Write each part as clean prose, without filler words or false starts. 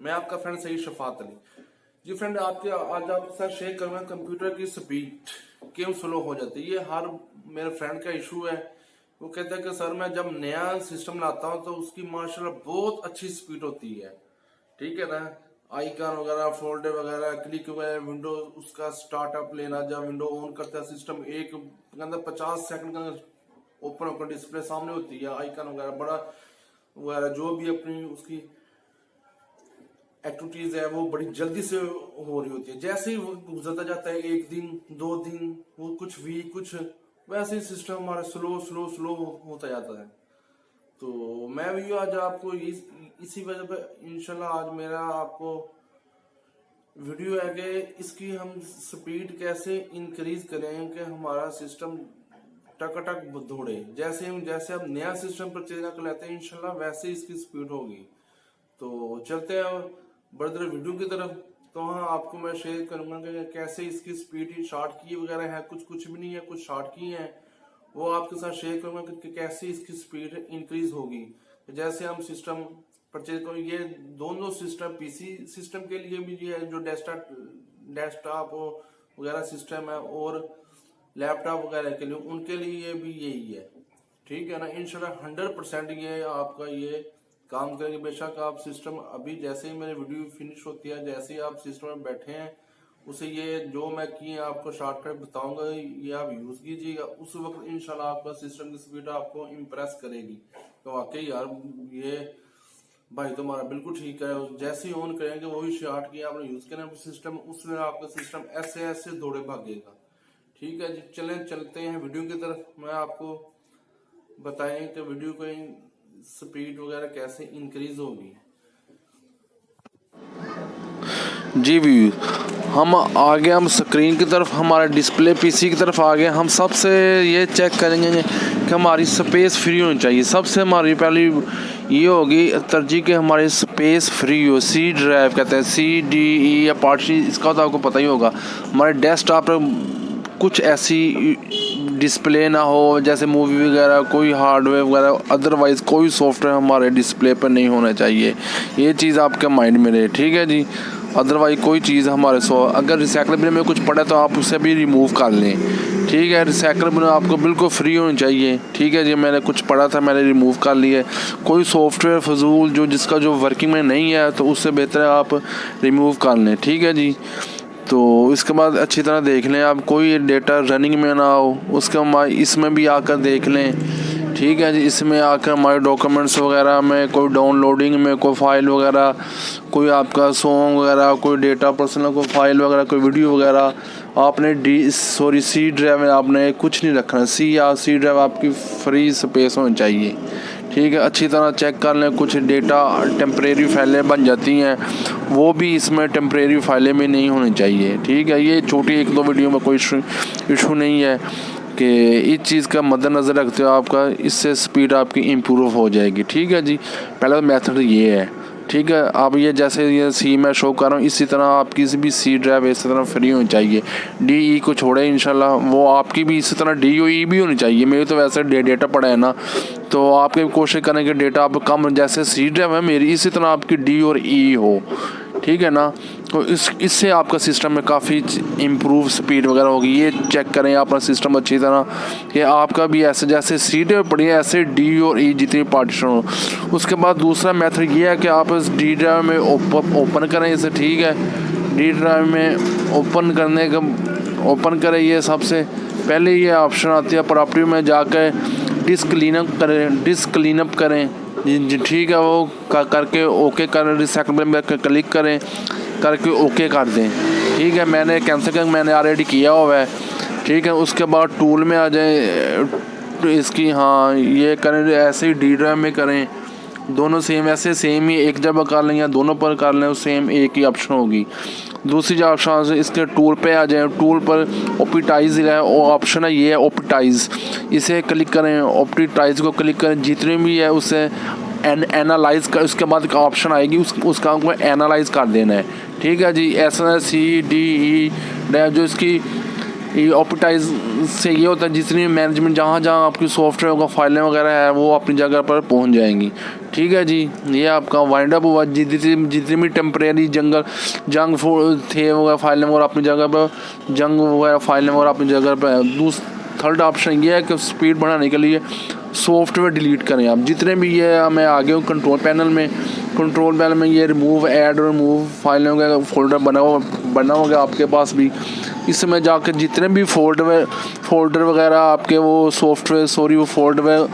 मैं आपका फ्रेंड सही शफात अली जी। फ्रेंड आज आपके साथ शेयर करूंगा कंप्यूटर की स्पीड क्यों स्लो हो जाती है। ये हर मेरे फ्रेंड का इशू है। वो कहता है कि सर मैं जब नया सिस्टम लाता हूँ तो उसकी माशाल्लाह बहुत अच्छी स्पीड होती है, ठीक है ना। आइकन वगैरह, फोल्डर वगैरह, क्लिक वगैरह, विंडो उसका स्टार्टअप लेना, जब विंडो ऑन करता है सिस्टम एक अंदर 50 सेकंड के अंदर ओपन होकर डिस्प्ले सामने होती है, आइकन वगैरह बड़ा वगैरह जो भी अपनी उसकी एक्टिविटीज है वो बड़ी जल्दी से हो रही होती है। जैसे ही वो गुजरता जाता है, एक दिन 2 दिन, वो कुछ वीक, कुछ वैसे ही सिस्टम हमारा स्लो स्लो स्लो होता जाता है। तो मैं भी आज आपको इसी वजह पे इंशाल्लाह आज मेरा आपको वीडियो है कि इसकी हम स्पीड कैसे इंक्रीज करें कि हमारा सिस्टम टक दौड़े। जैसे अब नया सिस्टम परचेज कर लेते हैं इंशाल्लाह वैसे इसकी स्पीड होगी। तो चलते हैं बड़े वीडियो की तरफ। तो हाँ, आपको मैं शेयर करूंगा कि कैसे इसकी स्पीड शॉर्ट की वगैरह है, कुछ भी नहीं है, कुछ शॉर्ट की है वो आपके साथ शेयर करूंगा कि कैसे इसकी स्पीड इंक्रीज होगी। जैसे हम सिस्टम परचेज करें, ये दोनों सिस्टम पीसी सिस्टम के लिए भी ये जो डेस्कटॉप वगैरह सिस्टम है और लैपटॉप वगैरह के लिए, उनके लिए भी यही है, ठीक है ना। इंशाल्लाह 100% ये आपका ये काम करेंगे। बेशक आप सिस्टम अभी जैसे ही मेरी वीडियो फिनिश होती है, जैसे ही आप सिस्टम में बैठे हैं, उसे ये जो मैं किए आपको शॉर्टकट बताऊंगा ये आप यूज कीजिएगा। उस वक्त इंशाल्लाह आपका सिस्टम की स्पीड आपको इम्प्रेस करेगी। तो वाकई यार ये भाई तुम्हारा बिल्कुल ठीक है। जैसे ही ऑन करेंगे वही शॉर्ट की आपने यूज करना सिस्टम, उसमें आपका सिस्टम ऐसे ऐसे दौड़े भागेगा, ठीक है जी। चलते हैं वीडियो की तरफ। मैं आपको बताएं कि वीडियो को स्पीड वगैरह कैसे इंक्रीज होगी जी। व्यू हम आगे, हम स्क्रीन की तरफ, हमारे डिस्प्ले पीसी की तरफ आ गए। हम सबसे ये चेक करेंगे कि हमारी स्पेस फ्री होनी चाहिए। सबसे हमारी पहली ये होगी तरजीह कि हमारी स्पेस फ्री हो। सी ड्राइव कहते हैं, CDE या पार्टी, इसका तो आपको पता ही होगा। हमारे डेस्कटॉप पर कुछ ऐसी डिस्प्ले ना हो जैसे मूवी वगैरह, कोई हार्डवेयर वगैरह, अदरवाइज़ कोई सॉफ्टवेयर हमारे डिस्प्ले पर नहीं होना चाहिए। ये चीज़ आपके माइंड में रहे, ठीक है जी। अदरवाइज कोई चीज़ हमारे अगर रिसाइकल बिन में कुछ पड़ा तो आप उसे भी रिमूव कर लें, ठीक है। रिसाइकल बिन आपको बिल्कुल फ्री होनी चाहिए, ठीक है जी। मैंने कुछ पड़ा था, मैंने रिमूव कर लिया। कोई सॉफ्टवेयर फजूल जिसका जो वर्किंग में नहीं है तो उससे बेहतर है आप रिमूव कर लें, ठीक है जी। तो इसके बाद अच्छी तरह देख लें आप कोई डेटा रनिंग में ना हो, उसके हमारे इसमें भी आकर देख लें, ठीक है जी। इसमें आकर हमारे डॉक्यूमेंट्स वगैरह में कोई डाउनलोडिंग में कोई फाइल वगैरह, कोई आपका सॉन्ग वगैरह, कोई डेटा पर्सनल कोई फाइल वगैरह, कोई वीडियो वगैरह आपने सी ड्राइव में आपने कुछ नहीं रखना। सी ड्राइव आपकी फ्री स्पेस होनी चाहिए, ठीक है। अच्छी तरह चेक कर लें। कुछ डेटा टेम्परेरी फाइलें बन जाती हैं, वो भी इसमें टेम्परेरी फाइलें में नहीं होनी चाहिए, ठीक है। ये छोटी 1-2 वीडियो में कोई इशू नहीं है कि इस चीज़ का मद्देनज़र रखते हो आपका इससे स्पीड आपकी इम्प्रूव हो जाएगी, ठीक है जी। पहला मेथड ये है, ठीक है। आप ये जैसे ये सी मैं शो कर रहा हूँ, इसी तरह आपकी भी सी ड्राइव इसी तरह फ्री होनी चाहिए। DE को छोड़े इंशाल्लाह, वो आपकी भी इसी तरह DOE भी होनी चाहिए। मेरी तो वैसे डेटा पड़ा है ना, तो आपके भी कोशिश करें कि डेटा आप कम, जैसे सी ड्राइव है मेरी, इसी तरह आपकी D और E हो, ठीक है ना। तो इससे आपका सिस्टम में काफ़ी इम्प्रूव स्पीड वगैरह होगी। ये चेक करें अपना सिस्टम अच्छी तरह कि आपका भी ऐसे जैसे सी ड्राइव पड़ी है ऐसे D और E जितनी पार्टीशन हो। उसके बाद दूसरा मेथड ये है कि आप इस D ड्राइव में ओपन करें इसे, ठीक है। D ड्राइव में ओपन करें। ये सबसे पहले ये ऑप्शन आती है प्रॉपर्टी में जाकर डिस्क क्लीनअप करें, ठीक है। वो करके ओके करें, रिसाइकल में क्लिक करें, करके ओके कर दें, ठीक है। मैंने कैंसिल कर मैंने ऑलरेडी किया हुआ है, ठीक है। उसके बाद टूल में आ जाए इसकी, हाँ ये करें ऐसे ही D ड्राइव में करें। दोनों सेम ऐसे सेम ही एक जगह कर लें या दोनों पर कर लें, सेम एक ही ऑप्शन होगी। दूसरी जो ऑप्शन है इसके टूल पे आ जाए, टूल पर ऑप्टिटाइज है ऑप्शन है, ये है ऑप्टिटाइज। इसे क्लिक करें, ऑप्टिटाइज को क्लिक करें, जितने भी है उसे एनालाइज कर। उसके बाद का ऑप्शन आएगी उस काम को एनालाइज कर देना है, ठीक है जी। SCDE जो इसकी ये ऑप्टिमाइज से ये होता है जितनी मैनेजमेंट जहाँ जहाँ आपकी सॉफ्टवेयर का फाइलें वगैरह है वो अपनी जगह पर पहुँच जाएंगी। ठीक है जी, ये आपका वाइंड अप हुआ। जितनी भी टेम्परेरी जंग थे वगैरह फाइलें वगैरह अपनी जगह पर, जंग वगैरह फाइलें वगैरह अपनी जगह पर। थर्ड ऑप्शन ये है कि स्पीड बढ़ाने के लिए सॉफ्टवेयर डिलीट करें आप जितने भी। ये मैं आ गया हूँ कंट्रोल पैनल में ये रिमूव ऐड और रिमूव फाइलें वगैरह फोल्डर बना होगा आपके पास भी। इसमें जाकर जितने भी फोल्डर वगैरह आपके वो फोल्डर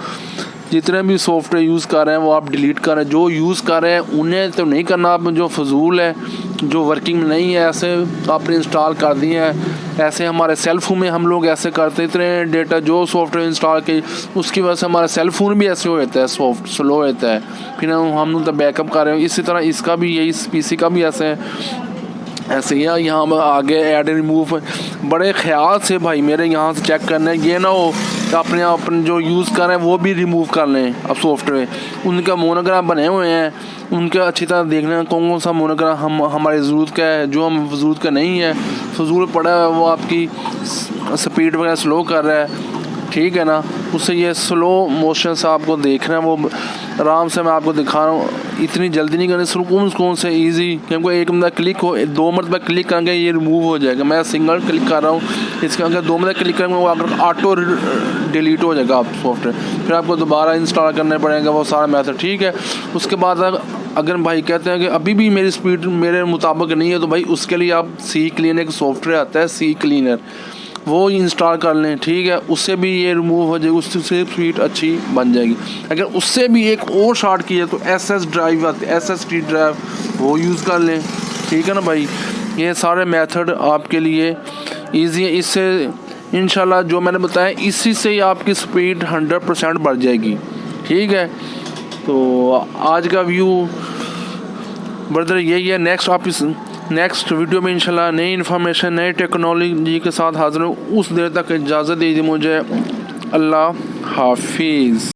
जितने भी सॉफ्टवेयर यूज़ कर रहे हैं वो आप डिलीट कर रहे हैं। जो यूज़ कर रहे हैं उन्हें तो नहीं करना आप, जो फजूल है जो वर्किंग में नहीं है ऐसे आपने इंस्टॉल कर दिए हैं। ऐसे हमारे सेल फोन में हम लोग ऐसे करते हैं, इतने डेटा जो सॉफ्टवेयर इंस्टॉल की उसकी वजह से हमारा सेल फोन भी ऐसे हो जाता है, स्लो रहता है, फिर हम तो बैकअप कर रहे हैं। इसी तरह इसका भी यही पीसी का भी ऐसे ही यहाँ आगे ऐड रिमूव बड़े ख्याल से भाई मेरे यहाँ से चेक करना है। ये ना हो कि अपने जो यूज़ कर रहे हैं वो भी रिमूव कर लें। अब सॉफ्टवेयर उनका मोनोग्राफ बने हुए हैं, उनका अच्छी तरह देखना है कौन सा मोनोग्राफ हमारी ज़रूरत का है, जो हम ज़रूरत का नहीं है, फजूल पड़ा है वो आपकी स्पीड वगैरह स्लो कर रहा है। ठीक है ना, उससे ये स्लो मोशन से आपको देखना है, वो आराम से मैं आपको दिखा रहा हूँ। इतनी जल्दी नहीं करनी, सुकून से इजी, क्योंकि एक मरतबा क्लिक हो, 2 मरतबा क्लिक करेंगे ये रिमूव हो जाएगा। मैं सिंगल क्लिक कर रहा हूँ, इसके अगर 2 मरतबा क्लिक करेंगे वो अगर ऑटो डिलीट हो जाएगा आप सॉफ्टवेयर, फिर आपको दोबारा इंस्टॉल करना पड़ेगा वो सारा मेथड। ठीक है, उसके बाद अगर भाई कहते हैं कि अभी भी मेरी स्पीड मेरे मुताबिक नहीं है तो भाई उसके लिए आप सी क्लीनर एक सॉफ्टवेयर आता है, सी क्लीनर, वो इंस्टॉल कर लें। ठीक है, उससे भी ये रिमूव हो जाएगी, उससे स्पीड अच्छी बन जाएगी। अगर उससे भी एक और शॉर्ट की है तो एसएसडी ड्राइव वो यूज़ कर लें। ठीक है ना भाई, ये सारे मेथड आपके लिए ईजी है। इससे इंशाल्लाह जो मैंने बताया इसी से ही आपकी स्पीड 100% बढ़ जाएगी। ठीक है, तो आज का व्यू ब्रदर यही है। नेक्स्ट वीडियो में इंशाल्लाह नई इन्फॉर्मेशन नई टेक्नोलॉजी के साथ हाजिर हूँ। उस देर तक इजाज़त दीजिए मुझे। अल्लाह हाफिज़।